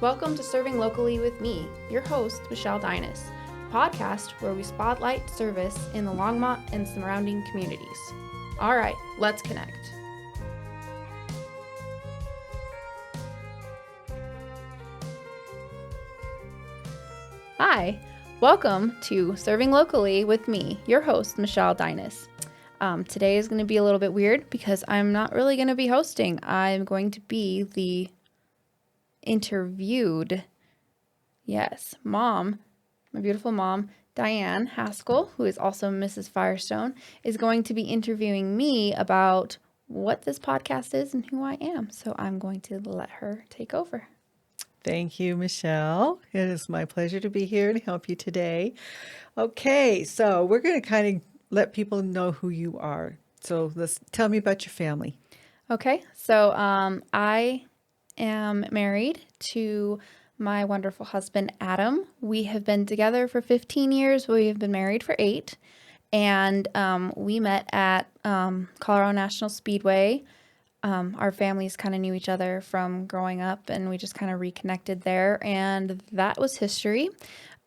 Welcome to Serving Locally with me, your host, Michelle Deines, a podcast where we spotlight service in the Longmont and surrounding communities. All right, let's connect. Hi, welcome to Serving Locally with me, your host, Michelle Deines. Today is going to be a little bit weird because I'm not really going to be hosting. I'm going to be the interviewed. Yes, mom, my beautiful mom, Diane Haskell, who is also Mrs. Firestone, is going to be interviewing me about what this podcast is and who I am. So I'm going to let her take over. Thank you, Michelle. It is my pleasure to be here and help you today. Okay, so we're going to kind of let people know who you are. So tell me about your family. Okay, so I am married to my wonderful husband, Adam. We have been together for 15 years. We have been married for 8. And we met at Colorado National Speedway. Our families kind of knew each other from growing up, and we just kind of reconnected there. And that was history.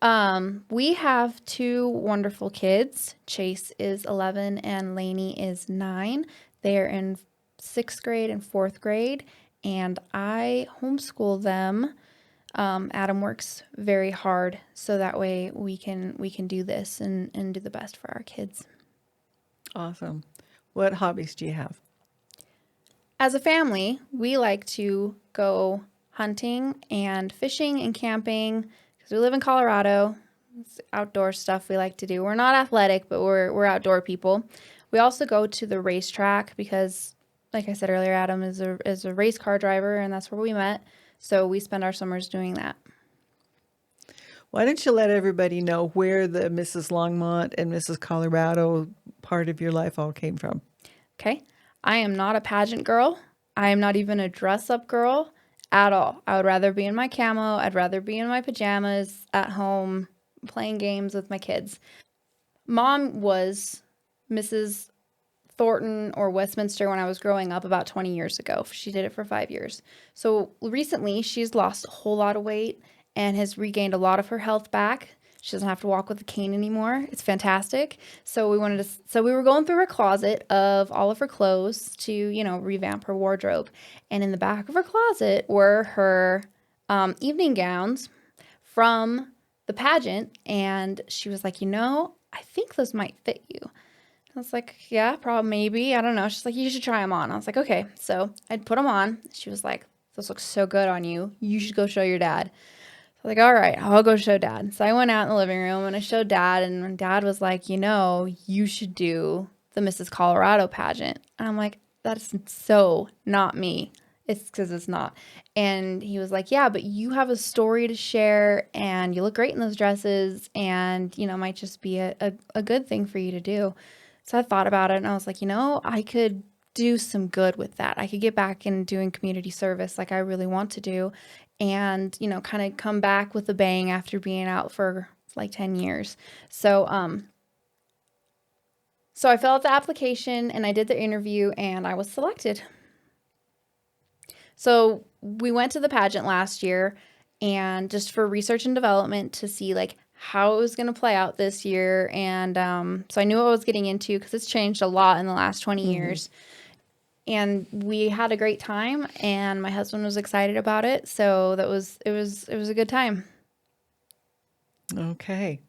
We have 2 wonderful kids. Chase is 11 and Lainey is 9. They're in 6th grade and 4th grade, and I homeschool them. Adam works very hard, so that way we can do this and do the best for our kids. Awesome. What hobbies do you have? As a family, we like to go hunting and fishing and camping because we live in Colorado. It's outdoor stuff we like to do. We're not athletic, but we're outdoor people. We also go to the racetrack because, like I said earlier, Adam is a race car driver, and that's where we met. So we spend our summers doing that. Why don't you let everybody know where the Mrs. Longmont and Mrs. Colorado part of your life all came from? Okay. I am not a pageant girl. I am not even a dress-up girl at all. I would rather be in my camo. I'd rather be in my pajamas at home playing games with my kids. Mom was Mrs. Thornton or Westminster when I was growing up about 20 years ago. She did it for 5 years. So recently she's lost a whole lot of weight and has regained a lot of her health back. She doesn't have to walk with a cane anymore. It's fantastic. So we were going through her closet of all of her clothes to, revamp her wardrobe. And in the back of her closet were her evening gowns from the pageant. And she was like, I think those might fit you. I was like, yeah, probably, maybe. I don't know. She's like, you should try them on. I was like, okay. So I'd put them on. She was like, those look so good on you. You should go show your dad. So I was like, all right, I'll go show Dad. So I went out in the living room and I showed Dad, and Dad was like, you should do the Mrs. Colorado pageant. And I'm like, that's so not me. It's because it's not. And he was like, yeah, but you have a story to share and you look great in those dresses and, might just be a good thing for you to do. So I thought about it and I was like, I could do some good with that. I could get back in doing community service like I really want to do and, kind of come back with a bang after being out for like 10 years. So I filled out the application and I did the interview and I was selected. So we went to the pageant last year and just for research and development to see like how it was going to play out this year. And so I knew what I was getting into because it's changed a lot in the last 20 years. And we had a great time and my husband was excited about it. So it was a good time. Okay.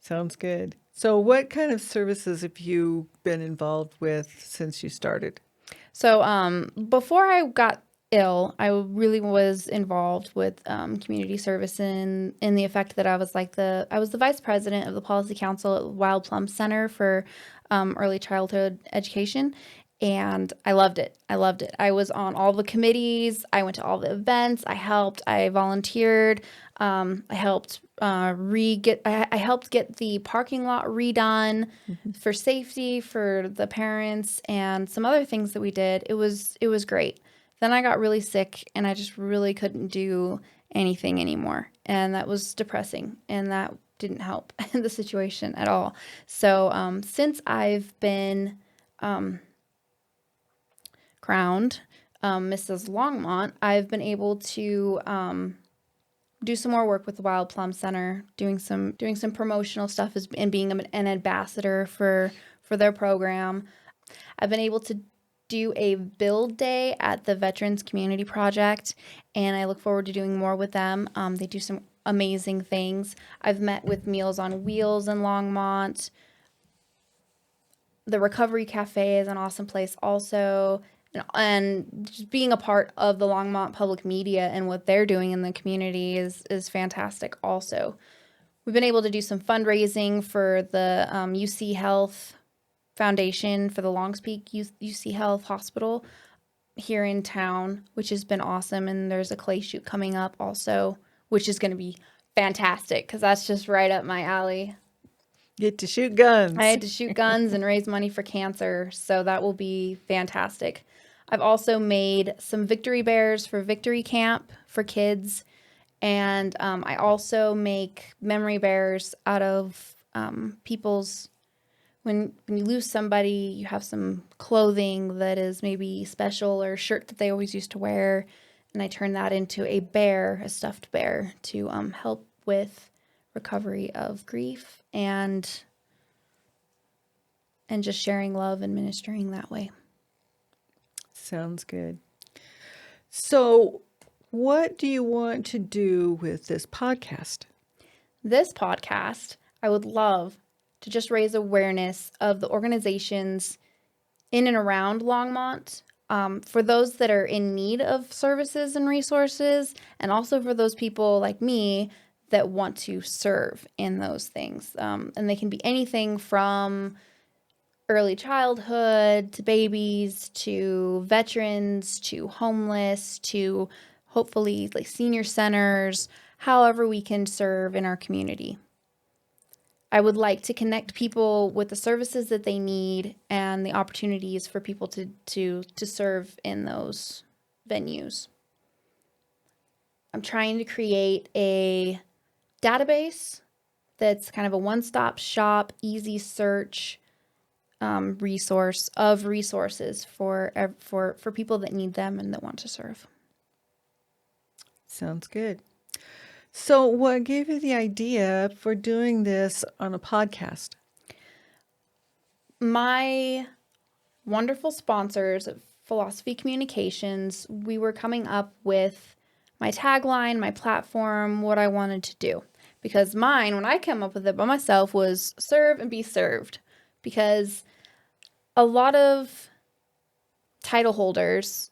Sounds good. So what kind of services have you been involved with since you started? So before I got ill, I really was involved with community service in the effect that I was the vice president of the policy council at Wild Plum Center for early childhood education. And I loved it. I was on all the committees. I went to all the events. I helped. I volunteered. I helped I helped get the parking lot redone for safety for the parents and some other things that we did. It was great. Then I got really sick and I just really couldn't do anything anymore. And that was depressing and that didn't help the situation at all. So since I've been crowned Mrs. Longmont, I've been able to do some more work with the Wild Plum Center, doing some promotional stuff and being an ambassador for their program. I've been able to do a build day at the Veterans Community Project, and I look forward to doing more with them. They do some amazing things. I've met with Meals on Wheels in Longmont. The Recovery Cafe is an awesome place also. And just being a part of the Longmont public media and what they're doing in the community is fantastic also. We've been able to do some fundraising for the UC Health Foundation for the Longs Peak UC Health Hospital here in town, which has been awesome. And there's a clay shoot coming up also, which is going to be fantastic because that's just right up my alley. Get to shoot guns. I had to shoot guns and raise money for cancer, so that will be fantastic. I've also made some victory bears for Victory Camp for kids, and I also make memory bears out of people's. When you lose somebody, you have some clothing that is maybe special or a shirt that they always used to wear, and I turn that into a bear, a stuffed bear, to help with recovery of grief and just sharing love and ministering that way. Sounds good. So, what do you want to do with this podcast? This podcast, I would love to just raise awareness of the organizations in and around Longmont, for those that are in need of services and resources, and also for those people like me that want to serve in those things. And they can be anything from early childhood to babies to veterans to homeless to hopefully like senior centers, however we can serve in our community. I would like to connect people with the services that they need and the opportunities for people to serve in those venues. I'm trying to create a database that's kind of a one-stop shop, easy search resource of resources for people that need them and that want to serve. Sounds good. So, what gave you the idea for doing this on a podcast? My wonderful sponsors at Philosophy Communications, we were coming up with my tagline, my platform, what I wanted to do. Because mine, when I came up with it by myself, was serve and be served. Because a lot of title holders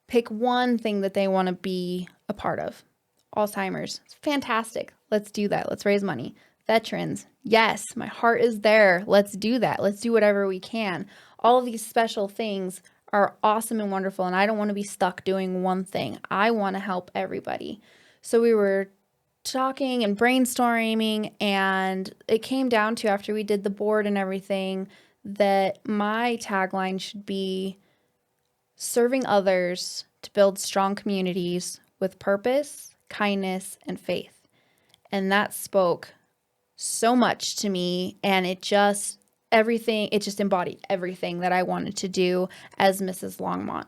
pick one thing that they want to be a part of. Alzheimer's, it's fantastic. Let's do that. Let's raise money. Veterans, yes, my heart is there. Let's do that. Let's do whatever we can. All of these special things are awesome and wonderful, and I don't want to be stuck doing one thing. I want to help everybody. So we were talking and brainstorming, and it came down to, after we did the board and everything, that my tagline should be serving others to build strong communities with purpose, kindness, and faith. And that spoke so much to me, and it just embodied everything that I wanted to do as Mrs. Longmont.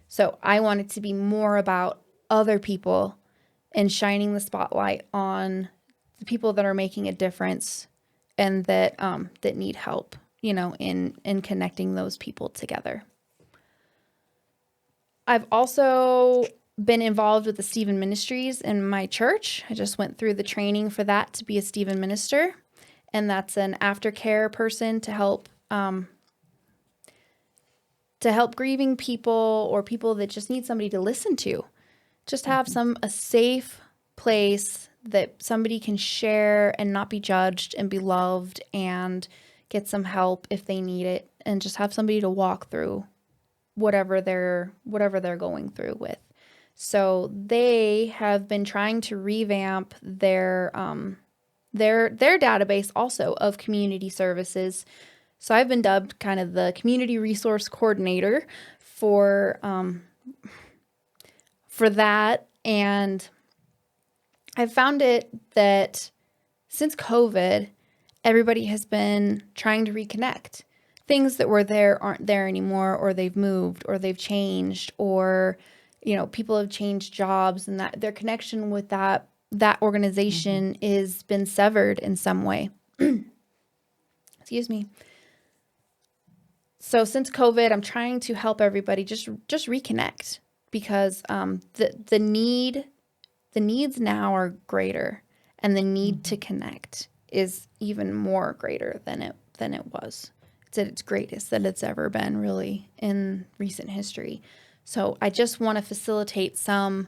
So I wanted to be more about other people and shining the spotlight on the people that are making a difference and that need help, in connecting those people together. I've also been involved with the Stephen Ministries in my church. I just went through the training for that to be a Stephen minister, and that's an aftercare person to help grieving people or people that just need somebody to listen to. Just have a safe place that somebody can share and not be judged and be loved and get some help if they need it, and just have somebody to walk through whatever they're going through with. So they have been trying to revamp their database also of community services. So I've been dubbed kind of the community resource coordinator for that. And I've found it that since COVID, everybody has been trying to reconnect. Things that were there aren't there anymore, or they've moved, or they've changed, or people have changed jobs, and that their connection with that that Mm-hmm. organization is been severed in some way. Excuse me. So since COVID, I'm trying to help everybody just reconnect because the needs now are greater, and the need Mm-hmm. to connect is even more greater than it was. It's at its greatest that it's ever been, really, in recent history. So I just want to facilitate some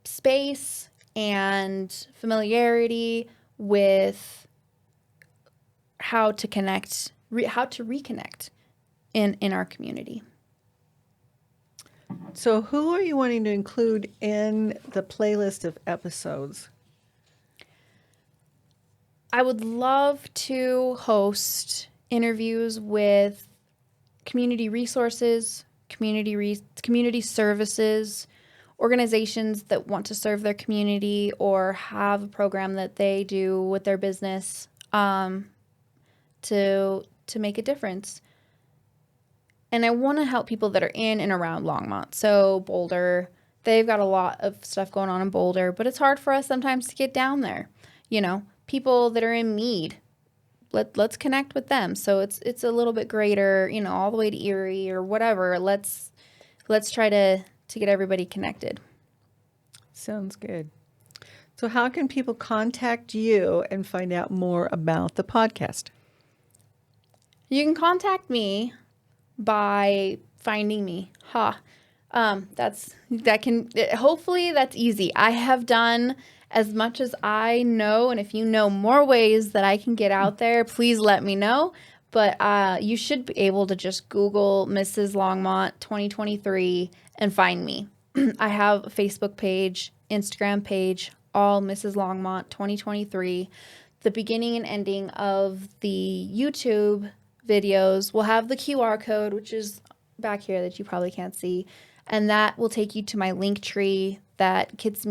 space and familiarity with how to connect, how to reconnect in our community. So, who are you wanting to include in the playlist of episodes? I would love to host interviews with community resources, community services, organizations that want to serve their community or have a program that they do with their business, to make a difference. And I want to help people that are in and around Longmont. So Boulder, they've got a lot of stuff going on in Boulder, but it's hard for us sometimes to get down there. People that are in Meade, let's connect with them. So it's a little bit greater, all the way to Erie or whatever. Let's try to get everybody connected. Sounds good. So, how can people contact you and find out more about the podcast? You can contact me by finding me. Hopefully that's easy. I have done as much as I know, and if you know more ways that I can get out there, please let me know. But you should be able to just Google Mrs. Longmont 2023 and find me. I have a Facebook page, Instagram page, all Mrs. Longmont 2023. The beginning and ending of the YouTube videos will have the QR code, which is back here that you probably can't see. And that will take you to my link tree that gets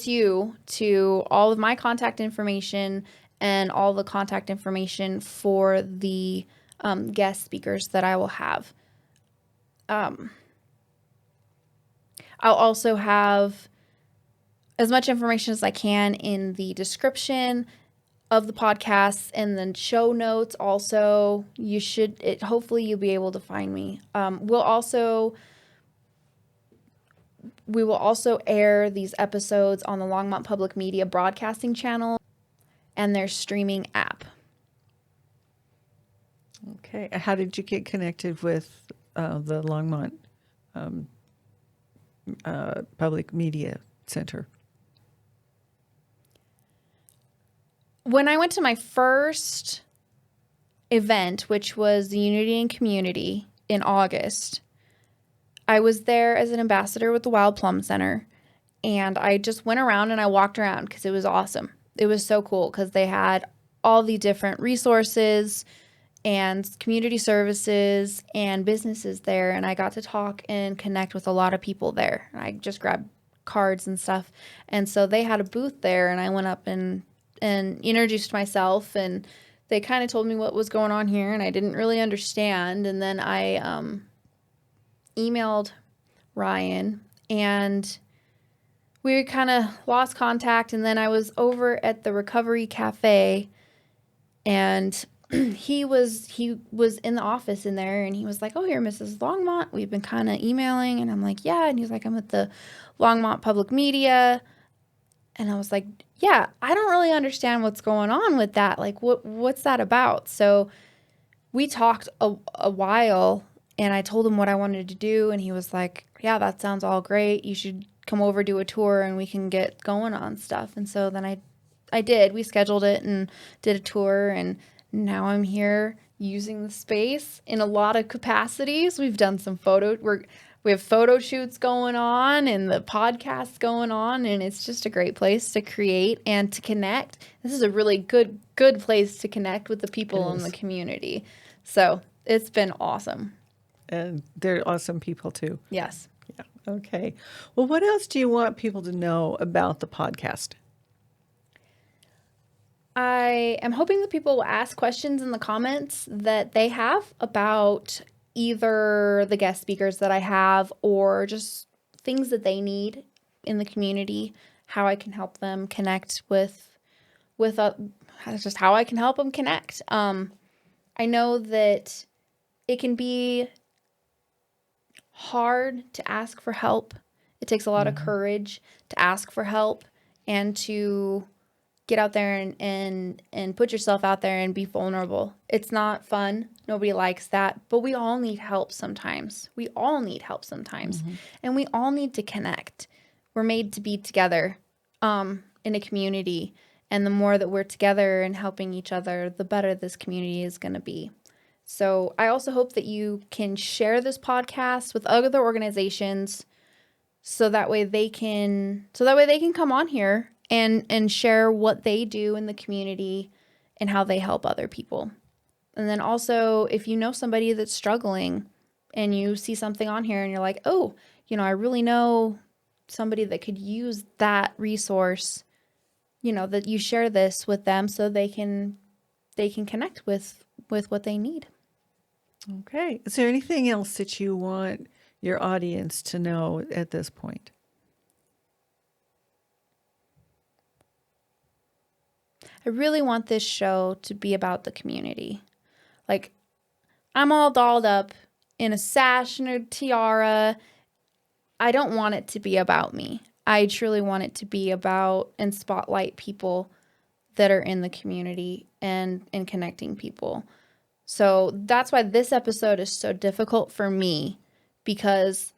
you to all of my contact information and all the contact information for the guest speakers that I will have. I'll also have as much information as I can in the description of the podcast and then show notes. Also, hopefully you'll be able to find me. We will also air these episodes on the Longmont Public Media Broadcasting Channel and their streaming app. Okay. How did you get connected with the Longmont Public Media Center? When I went to my first event, which was the Unity and Community in August, I was there as an ambassador with the Wild Plum Center, and I just went around and I walked around because it was awesome. It was so cool because they had all the different resources and community services and businesses there, and I got to talk and connect with a lot of people there. I just grabbed cards and stuff, and so they had a booth there, and I went up and introduced myself, and they kind of told me what was going on here, and I didn't really understand. And then I emailed Ryan, and we kind of lost contact. And then I was over at the Recovery Cafe, and he was in the office in there, and he was like, "Oh, you're Mrs. Longmont. We've been kind of emailing." And I'm like, "Yeah." And he's like, "I'm at the Longmont Public Media." And I was like, "Yeah, I don't really understand what's going on with that. Like, what's that about?" So we talked a while, and I told him what I wanted to do, and he was like, "Yeah, that sounds all great. You should come over, do a tour, and we can get going on stuff." And so then I did. We scheduled it and did a tour, and now I'm here using the space in a lot of capacities. We've done some we have photo shoots going on and the podcast going on, and it's just a great place to create and to connect. This is a really good place to connect with the It people in the is. community. So it's been awesome. And they're awesome people too. Yes. Yeah. Okay. Well, what else do you want people to know about the podcast? I am hoping that people will ask questions in the comments that they have about either the guest speakers that I have or just things that they need in the community. how I can help them connect with just how I can help them connect. I know that it can be hard to ask for help. It takes a lot of courage to ask for help and to get out there and put yourself out there and be vulnerable. It's not fun. Nobody likes that, but we all need help sometimes. We all need help sometimes. And we all need to connect. We're made to be together in a community. And the more that we're together and helping each other, the better this community is going to be. So I also hope that you can share this podcast with other organizations so that way they can come on here and share what they do in the community and how they help other people. And then also, if you know somebody that's struggling and you see something on here and you're like, oh, I really know somebody that could use that resource, that you share this with them so they can connect with what they need. Okay. Is there anything else that you want your audience to know at this point? I really want this show to be about the community. Like, I'm all dolled up in a sash and a tiara. I don't want it to be about me. I truly want it to be about and spotlight people that are in the community and connecting people. So that's why this episode is so difficult for me, because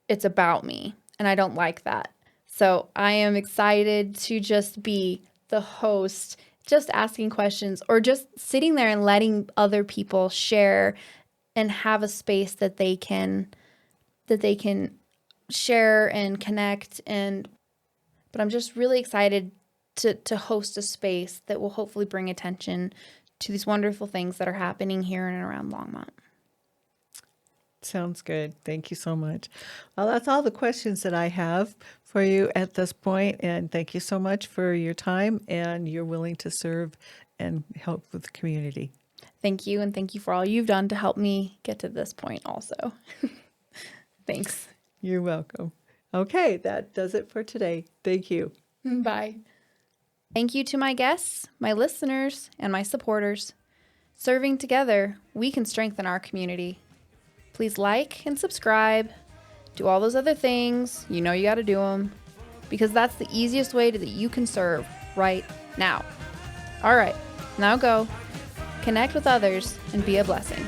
it's about me and I don't like that. So I am excited to just be the host, just asking questions or just sitting there and letting other people share and have a space that they can share and connect. But I'm just really excited to host a space that will hopefully bring attention to these wonderful things that are happening here and around Longmont. Sounds good. Thank you so much. Well, that's all the questions that I have for you at this point. And thank you so much for your time and you're willing to serve and help with the community. Thank you. And thank you for all you've done to help me get to this point also. Thanks. You're welcome. Okay, that does it for today. Thank you. Bye. Thank you to my guests, my listeners, and my supporters. Serving together, we can strengthen our community. Please like and subscribe. Do all those other things. You got to do them, because that's the easiest way that you can serve right now. All right, now go. Connect with others and be a blessing.